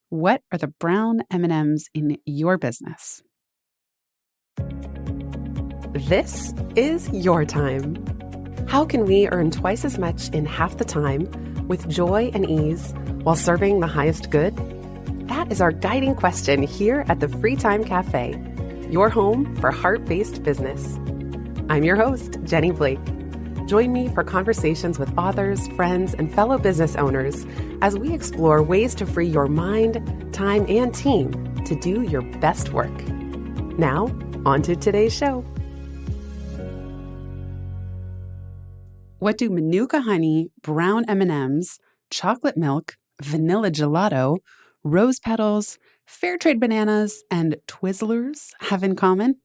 What are the brown M&Ms in your business? This is your time. How can we earn twice as much in half the time with joy and ease while serving the highest good? That is our guiding question here at the Free Time Cafe, your home for heart-based business. I'm your host, Jenny Blake. Join me for conversations with authors, friends, and fellow business owners as we explore ways to free your mind, time, and team to do your best work. Now, on to today's show. What do Manuka honey, brown M&Ms, chocolate milk, vanilla gelato, rose petals, fair trade bananas, and Twizzlers have in common?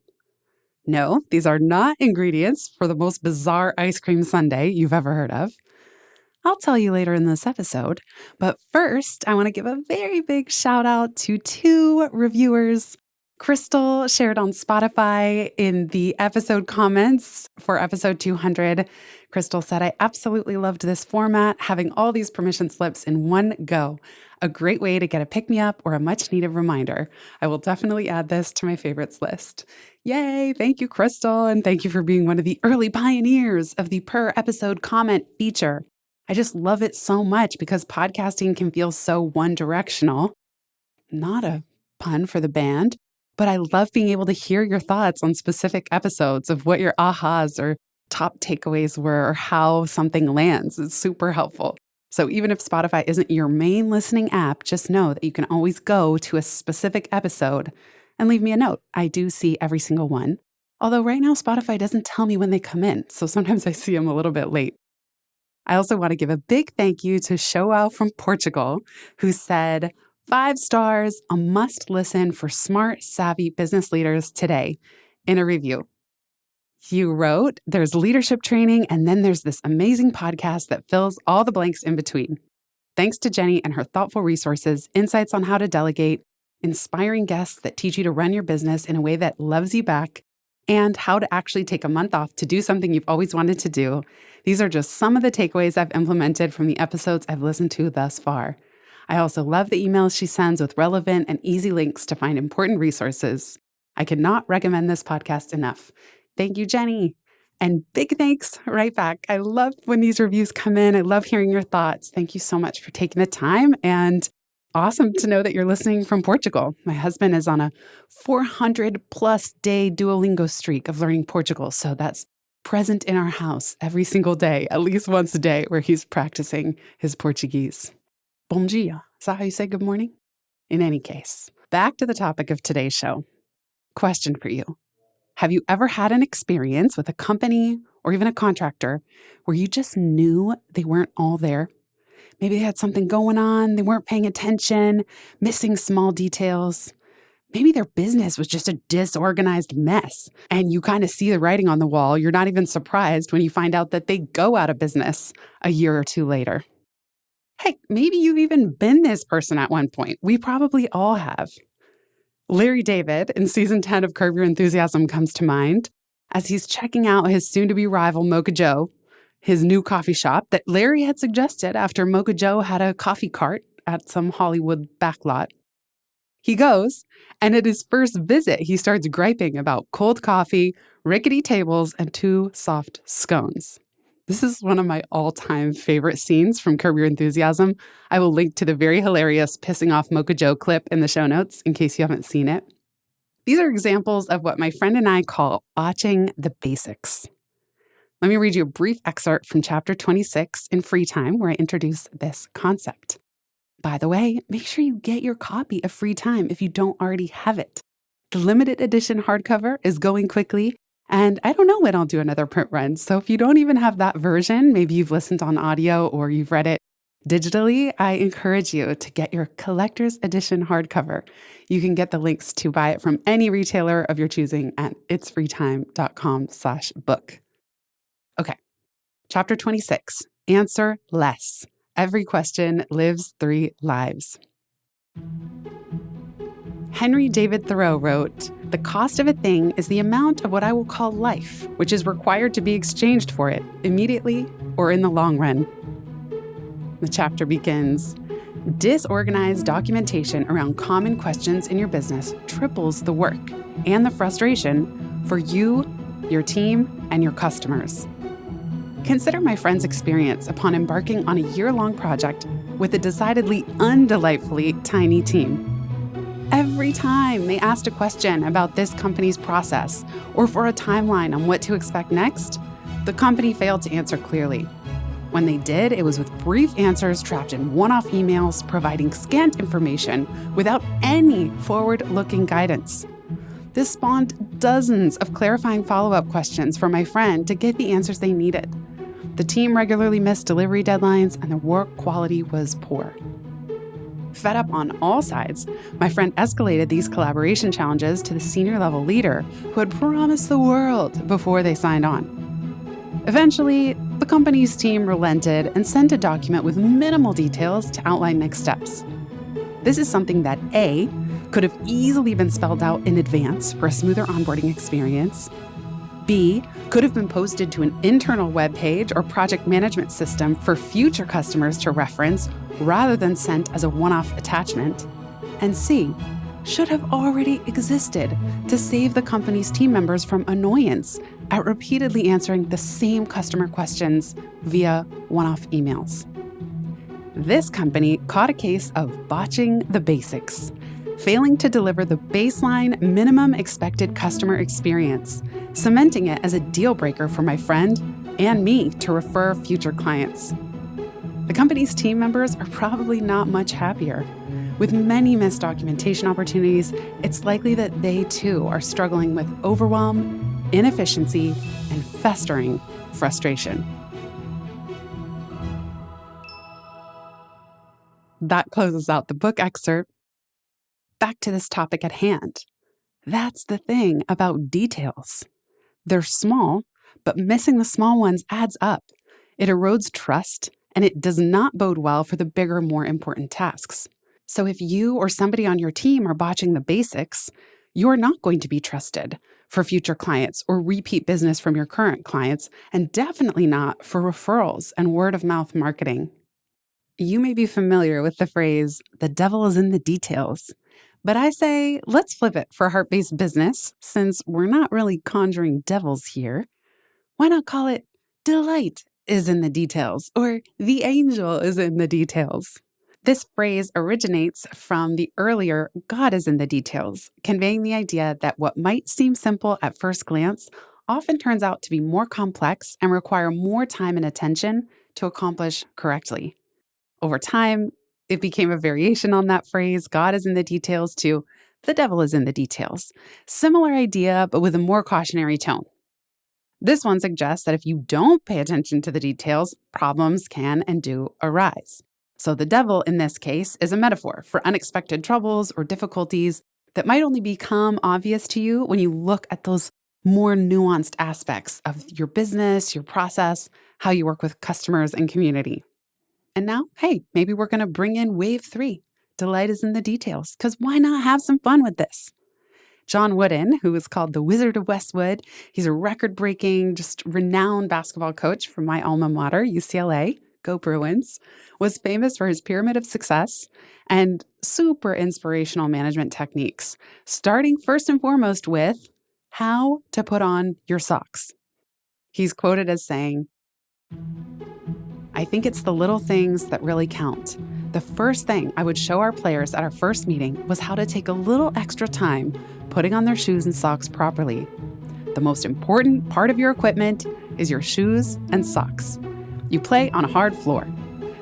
No, these are not ingredients for the most bizarre ice cream sundae you've ever heard of. I'll tell you later in this episode, but first, I want to give a very big shout out to two reviewers. Crystal shared on Spotify in the episode comments for episode 200. Crystal said, I absolutely loved this format, having all these permission slips in one go. A great way to get a pick-me-up or a much-needed reminder. I will definitely add this to my favorites list. Yay! Thank you, Crystal, and thank you for being one of the early pioneers of the per-episode comment feature. I just love it so much because podcasting can feel so one-directional. Not a pun for the band. But I love being able to hear your thoughts on specific episodes of what your ahas or top takeaways were or how something lands. It's super helpful. So even if Spotify isn't your main listening app, just know that you can always go to a specific episode and leave me a note. I do see every single one. Although right now Spotify doesn't tell me when they come in, so sometimes I see them a little bit late. I also want to give a big thank you to João from Portugal, who said, 5 stars, a must listen for smart, savvy business leaders today in a review. You wrote, there's leadership training, and then there's this amazing podcast that fills all the blanks in between. Thanks to Jenny and her thoughtful resources, insights on how to delegate, inspiring guests that teach you to run your business in a way that loves you back, and how to actually take a month off to do something you've always wanted to do. These are just some of the takeaways I've implemented from the episodes I've listened to thus far. I also love the emails she sends with relevant and easy links to find important resources. I cannot recommend this podcast enough. Thank you, Jenny. And big thanks right back. I love when these reviews come in. I love hearing your thoughts. Thank you so much for taking the time, and awesome to know that you're listening from Portugal. My husband is on a 400+ day Duolingo streak of learning Portugal, so that's present in our house every single day, at least once a day, where he's practicing his Portuguese. Bom dia. Is that how you say good morning? In any case, back to the topic of today's show. Question for you. Have you ever had an experience with a company or even a contractor where you just knew they weren't all there? Maybe they had something going on, they weren't paying attention, missing small details. Maybe their business was just a disorganized mess, and you kind of see the writing on the wall. You're not even surprised when you find out that they go out of business a year or two later. Heck, maybe you've even been this person at one point. We probably all have. Larry David in season 10 of Curb Your Enthusiasm comes to mind as he's checking out his soon-to-be rival Mocha Joe, his new coffee shop that Larry had suggested after Mocha Joe had a coffee cart at some Hollywood backlot. He goes, and at his first visit, he starts griping about cold coffee, rickety tables, and 2 soft scones. This is one of my all-time favorite scenes from Curb Your Enthusiasm. I will link to the very hilarious pissing off Mocha Joe clip in the show notes in case you haven't seen it. These are examples of what my friend and I call botching the basics. Let me read you a brief excerpt from chapter 26 in Free Time where I introduce this concept. By the way, make sure you get your copy of Free Time if you don't already have it. The limited edition hardcover is going quickly, and I don't know when I'll do another print run. So if you don't even have that version, maybe you've listened on audio or you've read it digitally, I encourage you to get your collector's edition hardcover. You can get the links to buy it from any retailer of your choosing at itsfreetime.com/book. Okay, chapter 26, answer less. Every question lives 3 lives. Henry David Thoreau wrote, "The cost of a thing is the amount of what I will call life, which is required to be exchanged for it, immediately or in the long run." The chapter begins, Disorganized documentation around common questions in your business triples the work and the frustration for you, your team, and your customers. Consider my friend's experience upon embarking on a year-long project with a decidedly undelightfully tiny team. Every time they asked a question about this company's process or for a timeline on what to expect next, the company failed to answer clearly. When they did, it was with brief answers trapped in one-off emails providing scant information without any forward-looking guidance. This spawned dozens of clarifying follow-up questions for my friend to get the answers they needed. The team regularly missed delivery deadlines and the work quality was poor. Fed up on all sides, my friend escalated these collaboration challenges to the senior level leader who had promised the world before they signed on. Eventually, the company's team relented and sent a document with minimal details to outline next steps. This is something that A, could have easily been spelled out in advance for a smoother onboarding experience. B, could have been posted to an internal web page or project management system for future customers to reference rather than sent as a one-off attachment. And C, should have already existed to save the company's team members from annoyance at repeatedly answering the same customer questions via one-off emails. This company caught a case of botching the basics, failing to deliver the baseline minimum expected customer experience, cementing it as a deal breaker for my friend and me to refer future clients. The company's team members are probably not much happier. With many missed documentation opportunities, it's likely that they too are struggling with overwhelm, inefficiency, and festering frustration. That closes out the book excerpt. Back to this topic at hand. That's the thing about details. They're small, but missing the small ones adds up. It erodes trust, and it does not bode well for the bigger, more important tasks. So if you or somebody on your team are botching the basics, you're not going to be trusted for future clients or repeat business from your current clients, and definitely not for referrals and word-of-mouth marketing. You may be familiar with the phrase, "the devil is in the details." But I say, let's flip it for heart-based business, since we're not really conjuring devils here. Why not call it delight is in the details, or the angel is in the details? This phrase originates from the earlier God is in the details, conveying the idea that what might seem simple at first glance often turns out to be more complex and require more time and attention to accomplish correctly. Over time, it became a variation on that phrase, God is in the details, to the devil is in the details. Similar idea, but with a more cautionary tone. This one suggests that if you don't pay attention to the details, problems can and do arise. So the devil in this case is a metaphor for unexpected troubles or difficulties that might only become obvious to you when you look at those more nuanced aspects of your business, your process, how you work with customers and community. And now, hey, maybe we're going to bring in wave 3. Delight is in the details, because why not have some fun with this? John Wooden, who is called the Wizard of Westwood, he's a record-breaking, just renowned basketball coach from my alma mater, UCLA, go Bruins, was famous for his pyramid of success and super inspirational management techniques, starting first and foremost with how to put on your socks. He's quoted as saying, "I think it's the little things that really count. The first thing I would show our players at our first meeting was how to take a little extra time putting on their shoes and socks properly. The most important part of your equipment is your shoes and socks. You play on a hard floor,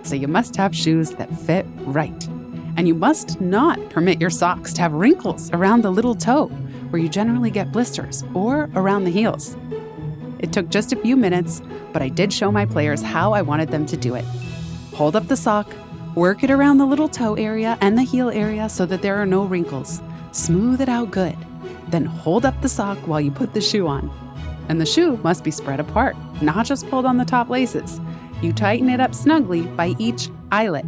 so you must have shoes that fit right. And you must not permit your socks to have wrinkles around the little toe, where you generally get blisters, or around the heels. It took just a few minutes, but I did show my players how I wanted them to do it. Hold up the sock, work it around the little toe area and the heel area so that there are no wrinkles. Smooth it out good. Then hold up the sock while you put the shoe on. And the shoe must be spread apart, not just pulled on the top laces. You tighten it up snugly by each eyelet.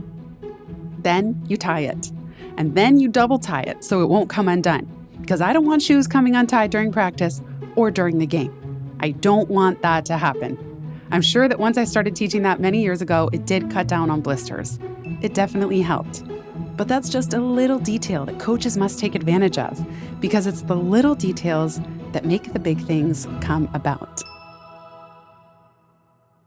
Then you tie it. And then you double tie it so it won't come undone. Because I don't want shoes coming untied during practice or during the game. I don't want that to happen. I'm sure that once I started teaching that many years ago, it did cut down on blisters. it definitely helped. But that's just a little detail that coaches must take advantage of, because it's the little details that make the big things come about.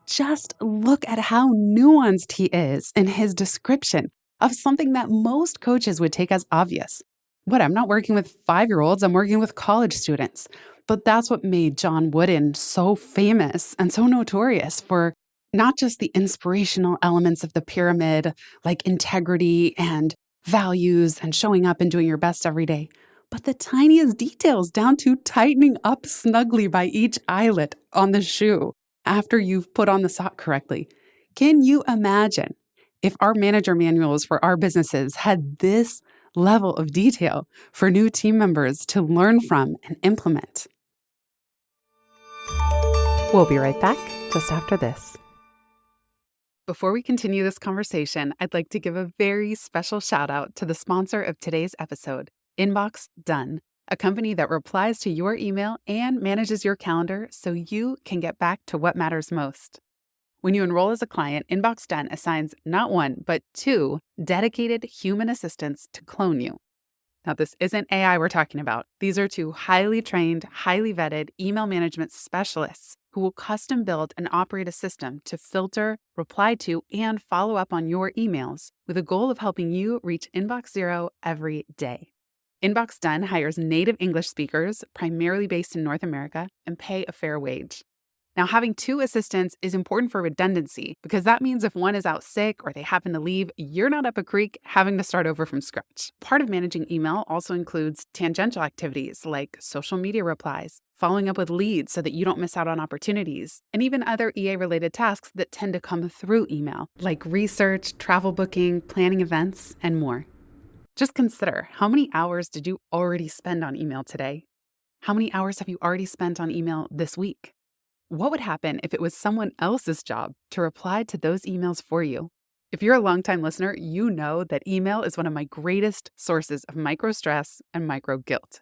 Just look at how nuanced he is in his description of something that most coaches would take as obvious. What, I'm not working with 5-year-olds, I'm working with college students. But that's what made John Wooden so famous and so notorious for not just the inspirational elements of the pyramid, like integrity and values and showing up and doing your best every day, but the tiniest details down to tightening up snugly by each eyelet on the shoe after you've put on the sock correctly. Can you imagine if our manager manuals for our businesses had this level of detail for new team members to learn from and implement? We'll be right back just after this. Before we continue this conversation, I'd like to give a very special shout out to the sponsor of today's episode, Inbox Done, a company that replies to your email and manages your calendar so you can get back to what matters most. When you enroll as a client, Inbox Done assigns not 1, but 2 dedicated human assistants to clone you. Now, this isn't AI we're talking about. These are 2 highly trained, highly vetted email management specialists who will custom build and operate a system to filter, reply to, and follow up on your emails with a goal of helping you reach Inbox Zero every day. Inbox Done hires native English speakers, primarily based in North America, and pay a fair wage. Now, having 2 assistants is important for redundancy because that means if one is out sick or they happen to leave, you're not up a creek having to start over from scratch. Part of managing email also includes tangential activities like social media replies, following up with leads so that you don't miss out on opportunities, and even other EA-related tasks that tend to come through email, like research, travel booking, planning events, and more. Just consider, how many hours did you already spend on email today? How many hours have you already spent on email this week? What would happen if it was someone else's job to reply to those emails for you? If you're a longtime listener, you know that email is one of my greatest sources of micro stress and micro guilt.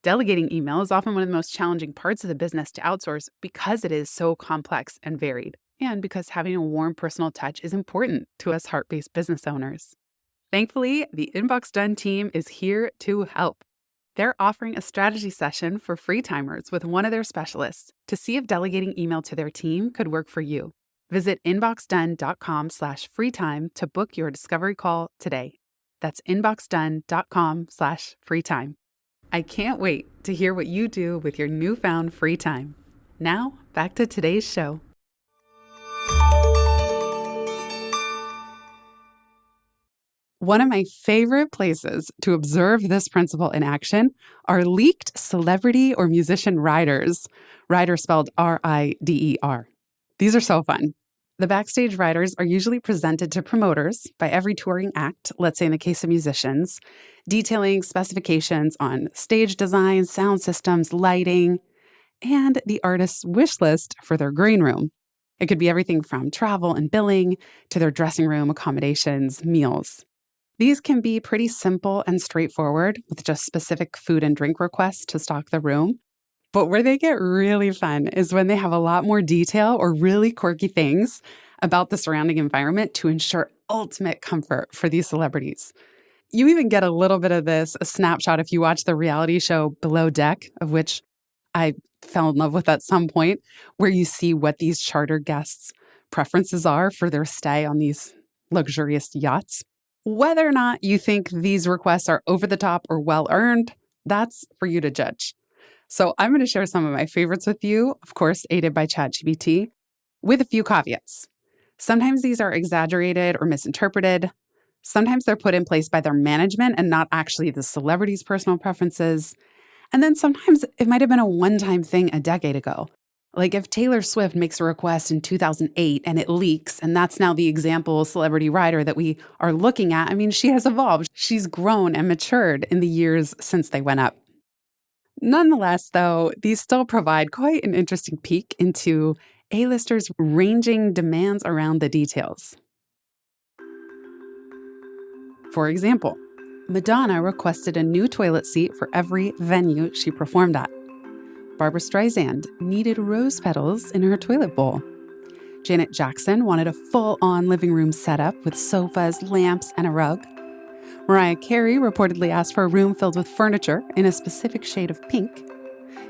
Delegating email is often one of the most challenging parts of the business to outsource because it is so complex and varied, and because having a warm personal touch is important to us heart-based business owners. Thankfully, the Inbox Done team is here to help. They're offering a strategy session for free timers with one of their specialists to see if delegating email to their team could work for you. Visit inboxdone.com/freetime to book your discovery call today. That's inboxdone.com/freetime. I can't wait to hear what you do with your newfound free time. Now, back to today's show. One of my favorite places to observe this principle in action are leaked celebrity or musician riders. Rider spelled R-I-D-E-R. These are so fun. The backstage riders are usually presented to promoters by every touring act, let's say in the case of musicians, detailing specifications on stage design, sound systems, lighting, and the artist's wish list for their green room. It could be everything from travel and billing to their dressing room, accommodations, meals. These can be pretty simple and straightforward with just specific food and drink requests to stock the room. But where they get really fun is when they have a lot more detail or really quirky things about the surrounding environment to ensure ultimate comfort for these celebrities. You even get a little bit of this, a snapshot if you watch the reality show Below Deck, of which I fell in love with at some point, where you see what these charter guests' preferences are for their stay on these luxurious yachts. Whether or not you think these requests are over the top or well-earned, that's for you to judge. So I'm going to share some of my favorites with you, of course, aided by ChatGPT, with a few caveats. Sometimes these are exaggerated or misinterpreted. Sometimes they're put in place by their management and not actually the celebrity's personal preferences. And then sometimes it might have been a one-time thing a decade ago. Like if Taylor Swift makes a request in 2008 and it leaks, and that's now the example celebrity rider that we are looking at, I mean, she has evolved. She's grown and matured in the years since they went up. Nonetheless, though, these still provide quite an interesting peek into A-listers' ranging demands around the details. For example, Madonna requested a new toilet seat for every venue she performed at. Barbra Streisand needed rose petals in her toilet bowl. Janet Jackson wanted a full-on living room setup with sofas, lamps, and a rug. Mariah Carey reportedly asked for a room filled with furniture in a specific shade of pink.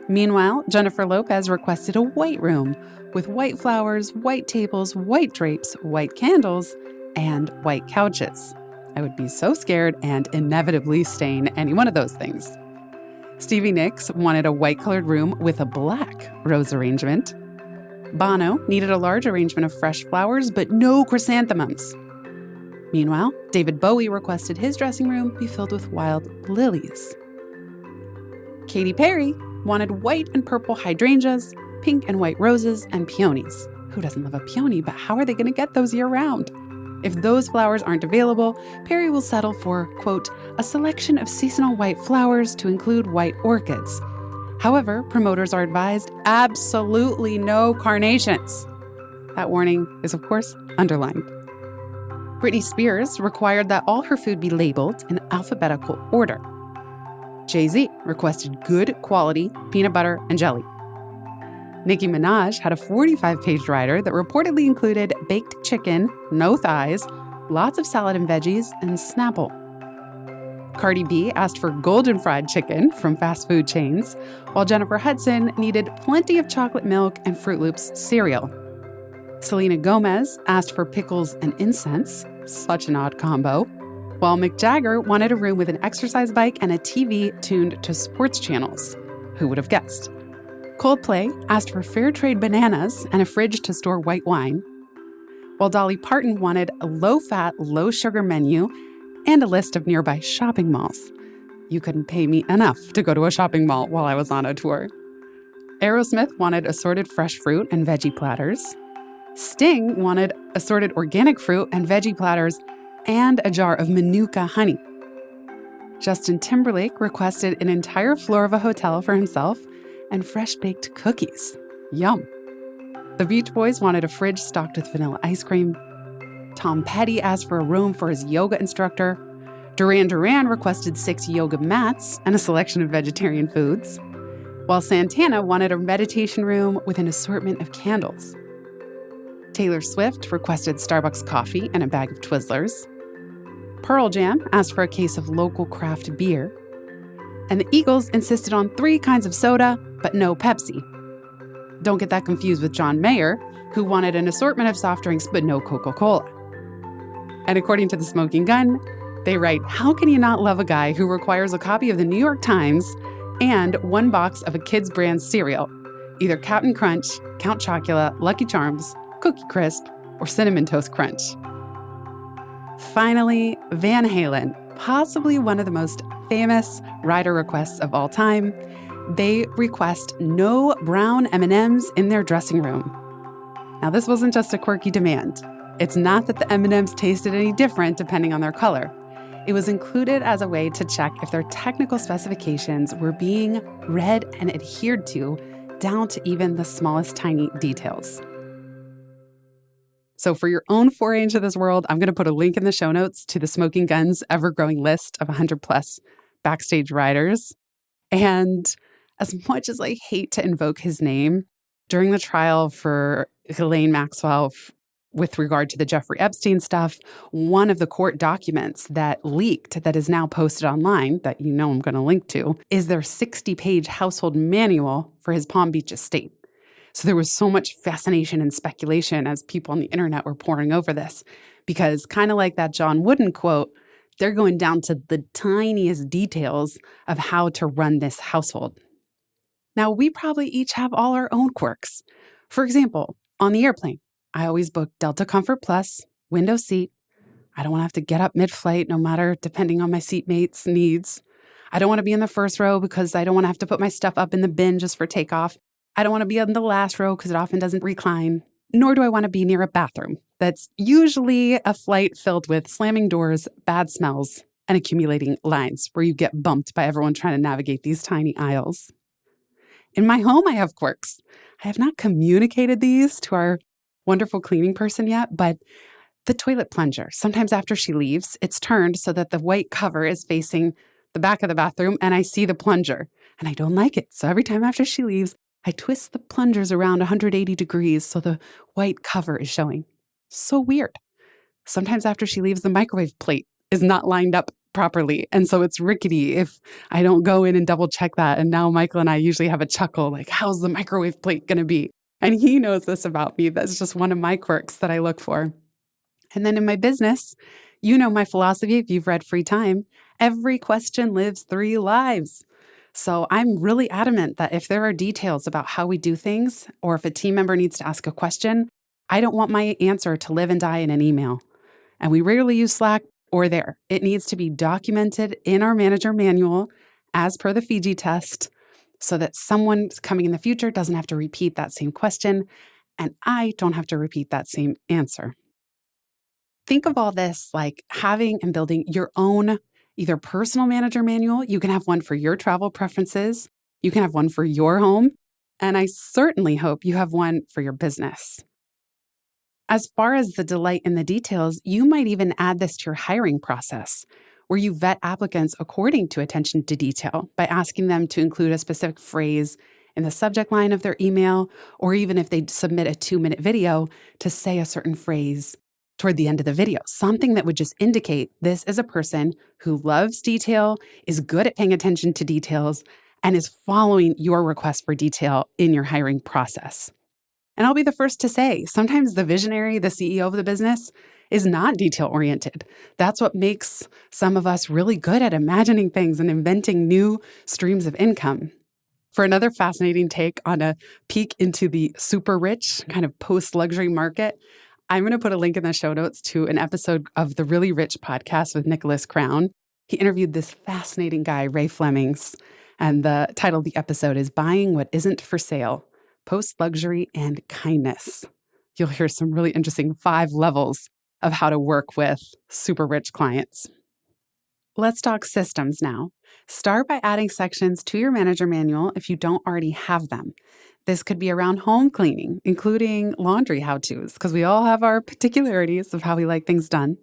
Meanwhile, Jennifer Lopez requested a white room with white flowers, white tables, white drapes, white candles, and white couches. I would be so scared and inevitably stain any one of those things. Stevie Nicks wanted a white-colored room with a black rose arrangement. Bono needed a large arrangement of fresh flowers, but no chrysanthemums. Meanwhile, David Bowie requested his dressing room be filled with wild lilies. Katy Perry wanted white and purple hydrangeas, pink and white roses, and peonies. Who doesn't love a peony, but how are they going to get those year-round? If those flowers aren't available, Perry will settle for, quote, a selection of seasonal white flowers to include white orchids. However, promoters are advised absolutely no carnations. That warning is, of course, underlined. Britney Spears required that all her food be labeled in alphabetical order. Jay-Z requested good quality peanut butter and jelly. Nicki Minaj had a 45-page rider that reportedly included baked chicken, no thighs, lots of salad and veggies, and Snapple. Cardi B asked for golden fried chicken from fast food chains, while Jennifer Hudson needed plenty of chocolate milk and Fruit Loops cereal. Selena Gomez asked for pickles and incense, such an odd combo, while Mick Jagger wanted a room with an exercise bike and a TV tuned to sports channels. Who would have guessed? Coldplay asked for fair trade bananas and a fridge to store white wine, while Dolly Parton wanted a low-fat, low-sugar menu and a list of nearby shopping malls. You couldn't pay me enough to go to a shopping mall while I was on a tour. Aerosmith wanted assorted fresh fruit and veggie platters. Sting wanted assorted organic fruit and veggie platters and a jar of Manuka honey. Justin Timberlake requested an entire floor of a hotel for himself and fresh-baked cookies. Yum. The Beach Boys wanted a fridge stocked with vanilla ice cream. Tom Petty asked for a room for his yoga instructor. Duran Duran requested 6 yoga mats and a selection of vegetarian foods, while Santana wanted a meditation room with an assortment of candles. Taylor Swift requested Starbucks coffee and a bag of Twizzlers. Pearl Jam asked for a case of local craft beer. And the Eagles insisted on 3 kinds of soda, but no Pepsi. Don't get that confused with John Mayer, who wanted an assortment of soft drinks, but no Coca-Cola. And according to the Smoking Gun, they write, how can you not love a guy who requires a copy of the New York Times and 1 box of a kid's brand cereal, either Captain Crunch, Count Chocula, Lucky Charms, Cookie Crisp, or Cinnamon Toast Crunch? Finally, Van Halen, possibly one of the most famous rider requests of all time. They request no brown M&Ms in their dressing room. Now, this wasn't just a quirky demand. It's not that the M&Ms tasted any different depending on their color. It was included as a way to check if their technical specifications were being read and adhered to, down to even the smallest tiny details. So for your own foray into this world, I'm going to put a link in the show notes to the Smoking Gun's ever-growing list of 100+ backstage riders. And as much as I hate to invoke his name, during the trial for Ghislaine Maxwell with regard to the Jeffrey Epstein stuff, one of the court documents that leaked that is now posted online, that you know I'm going to link to, is their 60-page household manual for his Palm Beach estate. So there was so much fascination and speculation as people on the internet were poring over this, because kind of like that John Wooden quote, they're going down to the tiniest details of how to run this household. Now, we probably each have all our own quirks. For example, on the airplane, I always book Delta Comfort Plus, window seat. I don't want to have to get up mid-flight, no matter depending on my seatmate's needs. I don't want to be in the first row because I don't want to have to put my stuff up in the bin just for takeoff. I don't want to be in the last row because it often doesn't recline, nor do I want to be near a bathroom. That's usually a flight filled with slamming doors, bad smells, and accumulating lines where you get bumped by everyone trying to navigate these tiny aisles. In my home, I have quirks. I have not communicated these to our wonderful cleaning person yet, but the toilet plunger, sometimes after she leaves, it's turned so that the white cover is facing the back of the bathroom and I see the plunger and I don't like it. So every time after she leaves, I twist the plungers around 180 degrees so the white cover is showing. So weird. Sometimes after she leaves, the microwave plate is not lined up properly. And so it's rickety if I don't go in and double check that. And now Michael and I usually have a chuckle like, how's the microwave plate going to be? And he knows this about me. That's just one of my quirks that I look for. And then in my business, you know my philosophy if you've read Free Time, every question lives 3 lives. So I'm really adamant that if there are details about how we do things, or if a team member needs to ask a question, I don't want my answer to live and die in an email. And we rarely use Slack or there. It needs to be documented in our manager manual as per the Fiji test so that someone coming in the future doesn't have to repeat that same question and I don't have to repeat that same answer. Think of all this like having and building your own either personal manager manual. You can have one for your travel preferences. You can have one for your home. And I certainly hope you have one for your business. As far as the delight in the details, you might even add this to your hiring process, where you vet applicants according to attention to detail by asking them to include a specific phrase in the subject line of their email, or even if they submit a 2-minute video, to say a certain phrase toward the end of the video, something that would just indicate this is a person who loves detail, is good at paying attention to details, and is following your request for detail in your hiring process. And I'll be the first to say, sometimes the visionary, the CEO of the business, is not detail-oriented. That's what makes some of us really good at imagining things and inventing new streams of income. For another fascinating take on a peek into the super rich kind of post-luxury market, I'm going to put a link in the show notes to an episode of the Really Rich podcast with Nicholas Crown. He interviewed this fascinating guy, Ray Flemings, and the title of the episode is Buying What Isn't for Sale, Post-Luxury and Kindness. You'll hear some really interesting 5 levels of how to work with super rich clients. Let's talk systems now. Start by adding sections to your manager manual if you don't already have them. This could be around home cleaning, including laundry how-tos, because we all have our particularities of how we like things done.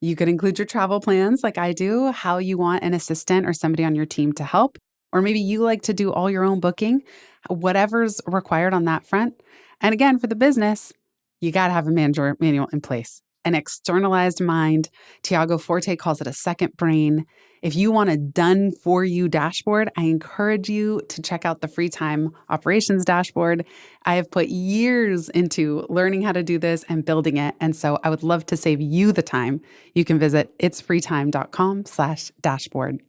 You could include your travel plans like I do, how you want an assistant or somebody on your team to help, or maybe you like to do all your own booking, whatever's required on that front. And again, for the business, you got to have a manager manual in place. An externalized mind. Tiago Forte calls it a second brain. If you want a done-for-you dashboard, I encourage you to check out the Free Time Operations Dashboard. I have put years into learning how to do this and building it, and so I would love to save you the time. You can visit itsfreetime.com/dashboard.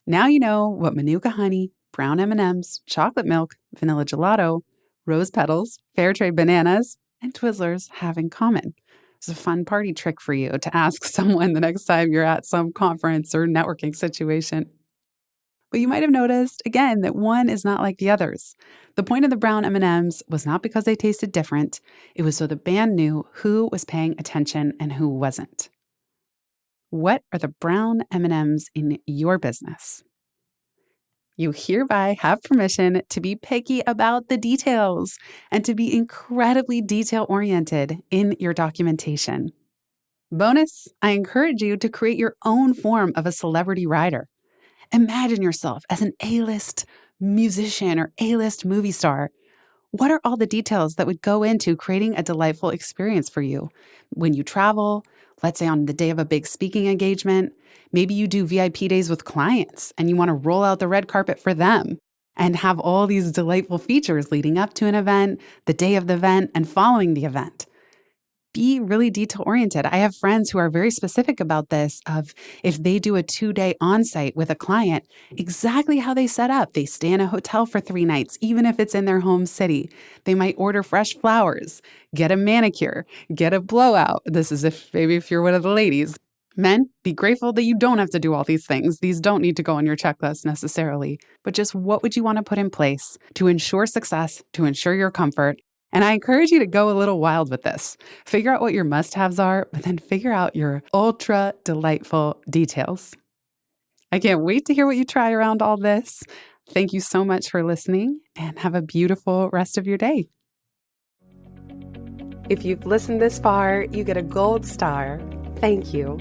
Now you know what Manuka honey, brown M&Ms, chocolate milk, vanilla gelato, rose petals, fair trade bananas, and Twizzlers have in common. It's a fun party trick for you to ask someone the next time you're at some conference or networking situation. But you might have noticed, again, that one is not like the others. The point of the brown M&Ms was not because they tasted different. It was so the band knew who was paying attention and who wasn't. What are the brown M&Ms in your business? You hereby have permission to be picky about the details and to be incredibly detail-oriented in your documentation. Bonus, I encourage you to create your own form of a celebrity rider. Imagine yourself as an A-list musician or A-list movie star. What are all the details that would go into creating a delightful experience for you when you travel? Let's say on the day of a big speaking engagement, maybe you do VIP days with clients and you want to roll out the red carpet for them and have all these delightful features leading up to an event, the day of the event, and following the event. Be really detail-oriented. I have friends who are very specific about this of if they do a 2-day on-site with a client, exactly how they set up. They stay in a hotel for 3 nights, even if it's in their home city. They might order fresh flowers, get a manicure, get a blowout. This is if you're one of the ladies. Men, be grateful that you don't have to do all these things. These don't need to go on your checklist necessarily, but just what would you want to put in place to ensure success, to ensure your comfort? And I encourage you to go a little wild with this. Figure out what your must-haves are, but then figure out your ultra delightful details. I can't wait to hear what you try around all this. Thank you so much for listening and have a beautiful rest of your day. If you've listened this far, you get a gold star. Thank you.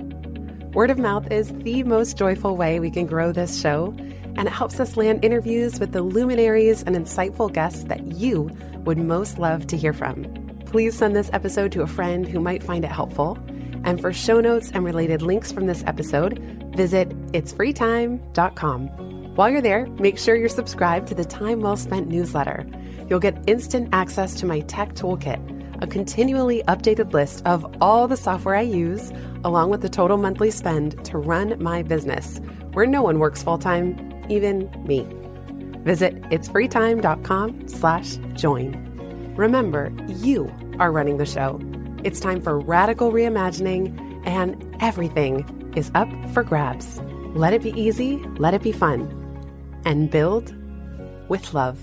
Word of mouth is the most joyful way we can grow this show. and it helps us land interviews with the luminaries and insightful guests that you would most love to hear from. Please send this episode to a friend who might find it helpful. And for show notes and related links from this episode, visit itsfreetime.com. While you're there, make sure you're subscribed to the Time Well Spent newsletter. You'll get instant access to my tech toolkit, a continually updated list of all the software I use, along with the total monthly spend to run my business, where no one works full-time, even me. Visit itsfreetime.com/join. Remember, you are running the show. It's time for radical reimagining, and everything is up for grabs. Let it be easy, let it be fun, and build with love.